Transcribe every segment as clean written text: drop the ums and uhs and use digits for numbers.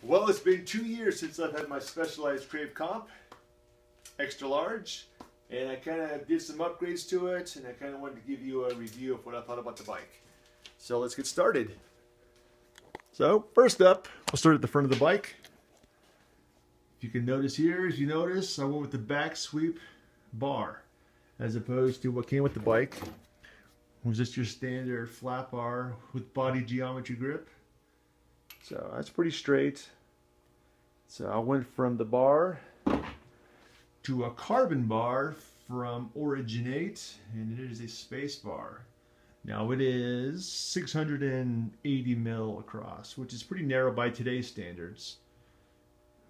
Well, it's been 2 years since I've had my Specialized Crave Comp, extra large, and I kind of did some upgrades to it, and I kind of wanted to give you a review of what I thought about the bike. So let's get started. So first up, we'll start at the front of the bike. If you can notice here, as you notice, I went with the back sweep bar, as opposed to what came with the bike. It was just your standard flat bar with body geometry grip. So that's pretty straight. So I went from the bar to a carbon bar from Originate, and it is a space bar. Now it is 680 mil across, which is pretty narrow by today's standards.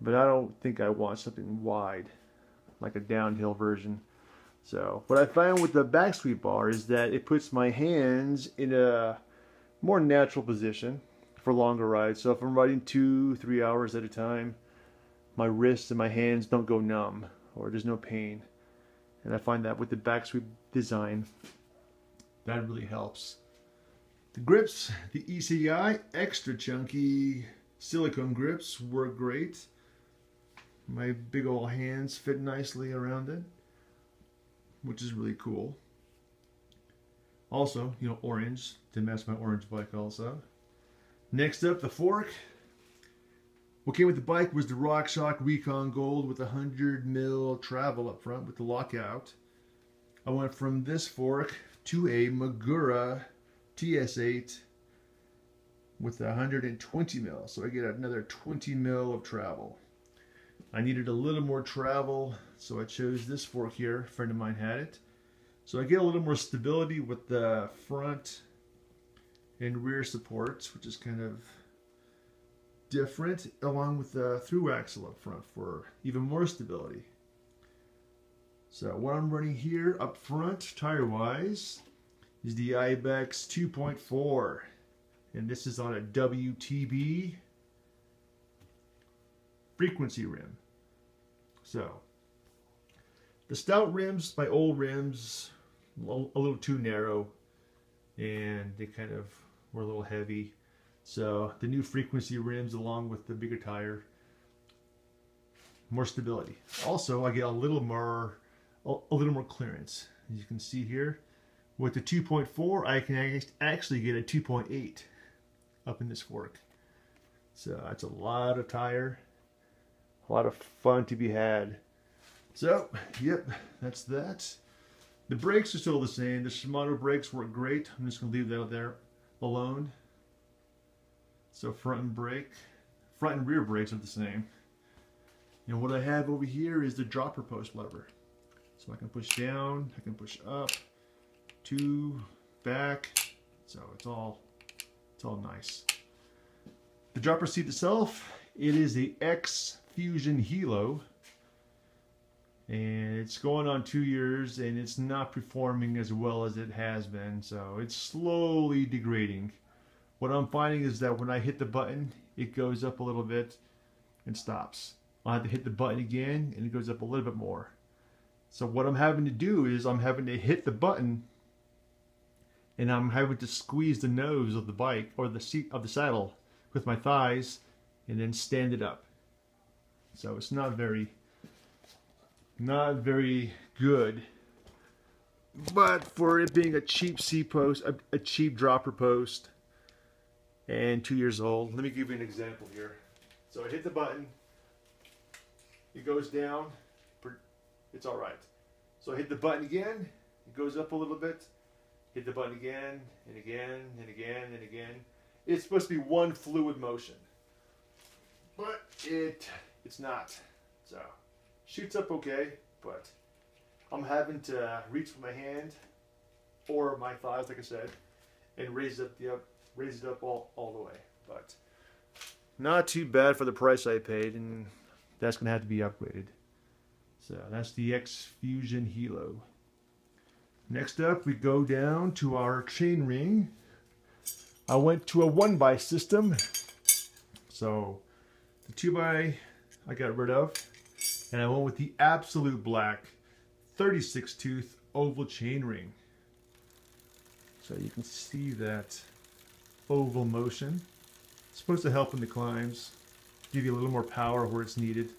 But I don't think I want something wide, like a downhill version. So what I found with the back sweep bar is that it puts my hands in a more natural position for longer rides. So if I'm riding 2-3 hours at a time, my wrists and my hands don't go numb, or there's no pain. And I find that with the back sweep design, that really helps. The grips, the ECI extra chunky silicone grips work great. My big old hands fit nicely around it, which is really cool. Also, you know, orange to match my orange bike also. Next up, the fork. What came with the bike was the RockShox Recon Gold with 100 mil travel up front with the lockout. I went from this fork to a Magura TS8 with 120 mil, so I get another 20 mil of travel. I needed a little more travel, so I chose this fork here. A friend of mine had it. So I get a little more stability with the front and rear supports, which is kind of different, along with the through axle up front for even more stability. So what I'm running here up front, tire-wise, is the Ibex 2.4, and this is on a WTB frequency rim. So the stout rims, my old rims, a little too narrow, and they kind of were a little heavy. So the new frequency rims, along with the bigger tire, more stability. Also, I get a little more clearance. As you can see here, with the 2.4, I can actually get a 2.8 up in this fork. So that's a lot of tire, a lot of fun to be had. So, yep, that's that. The brakes are still the same. The Shimano brakes work great. I'm just going to leave that out there alone. So front and rear brakes are the same. And what I have over here is the dropper post lever. So I can push down, I can push up, to, back. So it's all nice. The dropper seat itself, it is the X Fusion Hilo. And it's going on 2 years, and it's not performing as well as it has been, so it's slowly degrading. What I'm finding is that when I hit the button, it goes up a little bit and stops. I'll have to hit the button again, and it goes up a little bit more. So what I'm having to do is I'm having to hit the button, and I'm having to squeeze the nose of the bike, or the seat of the saddle, with my thighs, and then stand it up. So it's not very good, but for it being a cheap seat post, a cheap dropper post, and 2 years old, let me give you an example here. So I hit the button, it goes down, it's all right. So I hit the button again, it goes up a little bit, hit the button again, and again, and again, and again. It's supposed to be one fluid motion, but it's not. So shoots up okay, but I'm having to reach with my hand or my thighs, like I said, and raise it up all the way. But not too bad for the price I paid, and that's going to have to be upgraded. So that's the X Fusion Hilo. Next up, we go down to our chain ring. I went to a 1x system, so the 2x I got rid of. And I went with the absolute black 36 tooth oval chain ring. So you can see that oval motion. It's supposed to help in the climbs. give you a little more power where it's needed.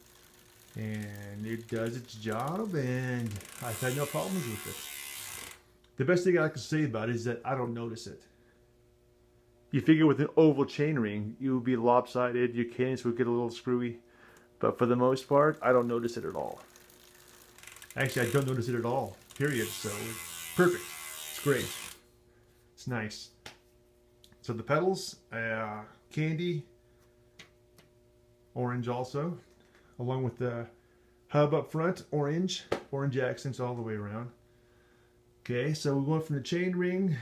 And it does its job, and I've had no problems with it. The best thing I can say about it is that I don't notice it. You figure with an oval chainring, you would be lopsided, your cadence would get a little screwy. But for the most part, I don't notice it at all. Actually, I don't notice it at all, period. So, it's perfect. It's great. It's nice. So the pedals, candy, orange also, along with the hub up front, orange accents all the way around. Okay, so we went from the chain ring,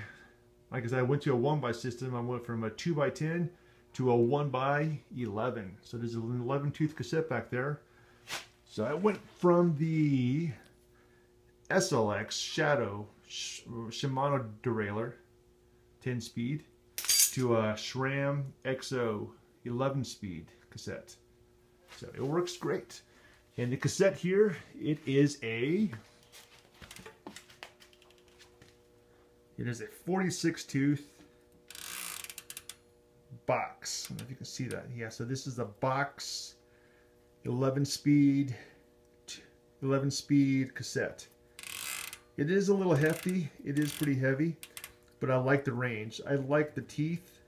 like I said, I went to a 1x system. I went from a 2x10 to a 1x11. So there's an 11 tooth cassette back there. So I went from the SLX Shadow Shimano derailleur 10 speed to a Sram XO 11 speed cassette. So it works great. And the cassette here, it is a 46 tooth box. I don't know if you can see that. Yeah, so this is a box 11 speed cassette. It is a little hefty. It is pretty heavy, but I like the range. I like the teeth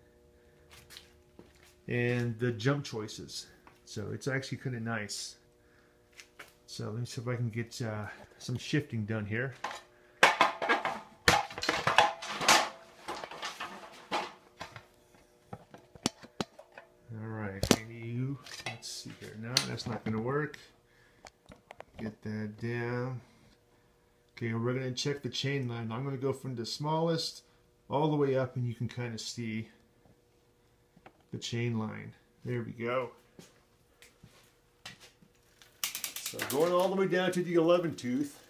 and the jump choices. So it's actually kind of nice. So let me see if I can get some shifting done here. Alright, let's see here. No, that's not going to work. Get that down. Okay, we're going to check the chain line. I'm going to go from the smallest all the way up, and you can kind of see the chain line. There we go. So going all the way down to the 11 tooth.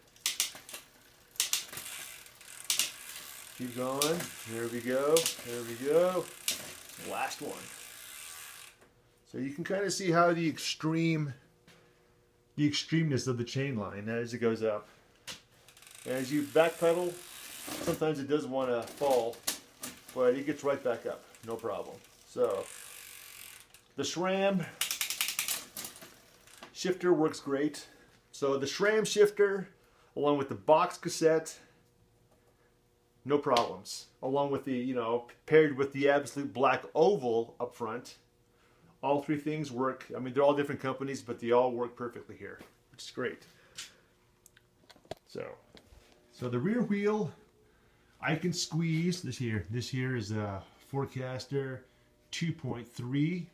Keep going. There we go. There we go. Last one. So you can kind of see how the extremeness of the chain line as it goes up. As you backpedal, sometimes it does want to fall, but it gets right back up, no problem. So the SRAM shifter works great. So the SRAM shifter, along with the box cassette, no problems. Along with the, paired with the absolute black oval up front, all three things work. I mean, they're all different companies, but they all work perfectly here, which is great. So the rear wheel, I can squeeze this here. This here is a Forecaster 2.3,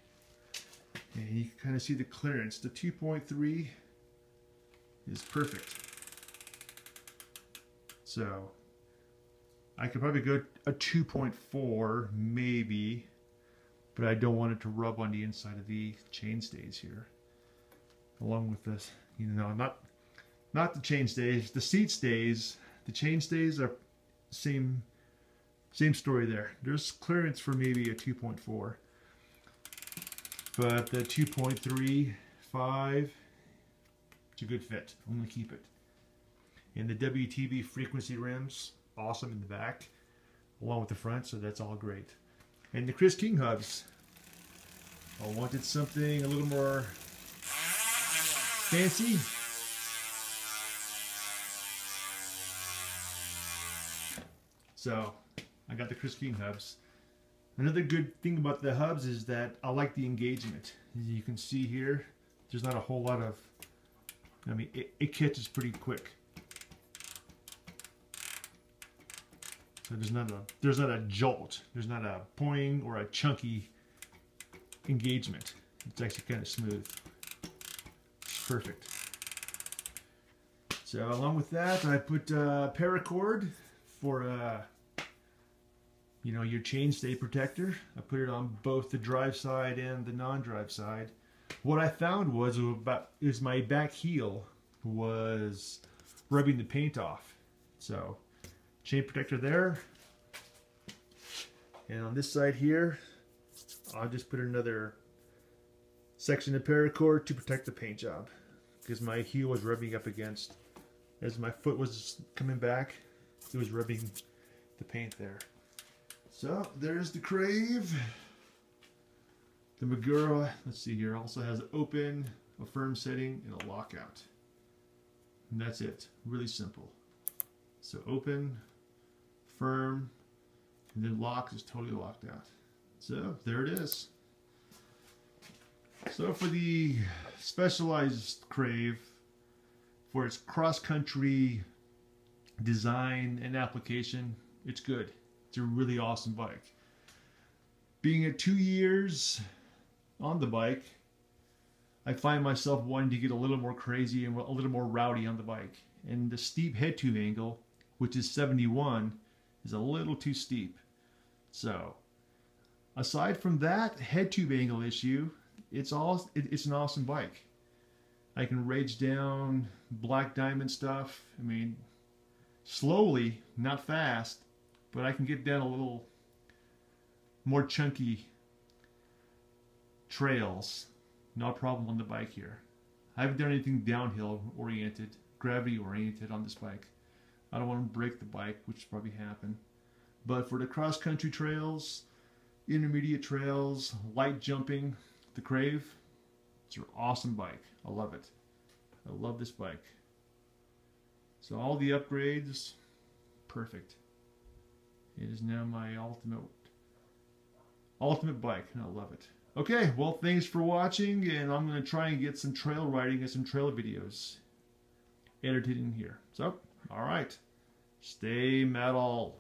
and you can kind of see the clearance. The 2.3 is perfect. So I could probably go a 2.4 maybe, but I don't want it to rub on the inside of the chain stays here. Along with this, not the chain stays, the seat stays. The chain stays are same story there. There's clearance for maybe a 2.4, but the 2.35, it's a good fit. I'm gonna keep it. And the WTB frequency rims, awesome in the back, along with the front, so that's all great. And the Chris King hubs. I wanted something a little more fancy. So I got the Chris King hubs. Another good thing about the hubs is that I like the engagement. As you can see here, there's not a whole lot of, it catches pretty quick. So there's not a jolt. There's not a poing or a chunky engagement. It's actually kind of smooth. It's perfect. So along with that, I put paracord for your chainstay protector. I put it on both the drive side and the non-drive side. What I found was my back heel was rubbing the paint off. So chain protector there, and on this side here I'll just put another section of paracord to protect the paint job, because my heel was rubbing up against, as my foot was coming back, it was rubbing the paint there. So there's the Crave The Magura, let's see here, also has an open, a firm setting, and a lockout. And that's it. Really simple. So open, firm, and then lock is totally locked out. So there it is. So for the Specialized Crave, for its cross-country design and application, it's good. It's a really awesome bike. Being at 2 years on the bike, I find myself wanting to get a little more crazy and a little more rowdy on the bike. And the steep head tube angle, which is 71, is a little too steep. So, aside from that head tube angle issue, it's an awesome bike. I can rage down black diamond stuff. I mean, slowly, not fast, but I can get down a little more chunky trails. No problem on the bike here. I haven't done anything downhill oriented, gravity oriented on this bike. I don't want to break the bike, which will probably happen. But for the cross country trails, intermediate trails, light jumping, the Crave, it's an awesome bike. I love it. I love this bike. So all the upgrades, perfect. It is now my ultimate bike, and I love it. Okay, well, thanks for watching, and I'm going to try and get some trail riding and some trail videos edited in here. So, all right, stay metal.